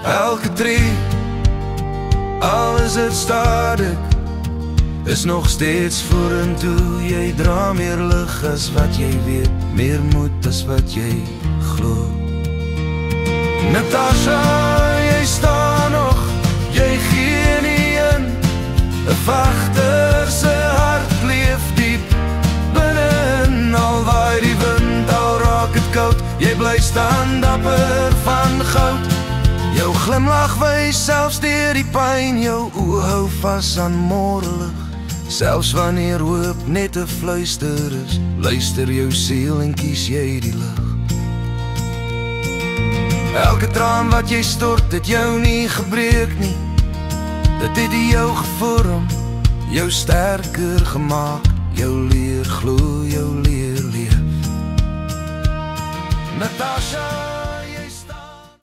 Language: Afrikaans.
Elke tree, al is het stadig, is nog steeds vorentoe. Jy dra meer lig as wat jy weet, meer moed as wat jy glo. Natasha, jy staan nog, jy gee nie in. 'n vagter se hart leef diep binne-in. Al waai die wind, al raak het koud, jy bly staan dapper van goud. Jou glimlach wys selfs deur die pyn, jou oë hou vas aan môrelig. Selfs wanneer hoop net 'n fluister is, luister jou siel en kies jy die lig. Elke traan wat jy stort, het jou nie gebreek nie. Dit het jou gevorm, jou sterker gemaak, jou leer glo, jou leer leef. Natasha.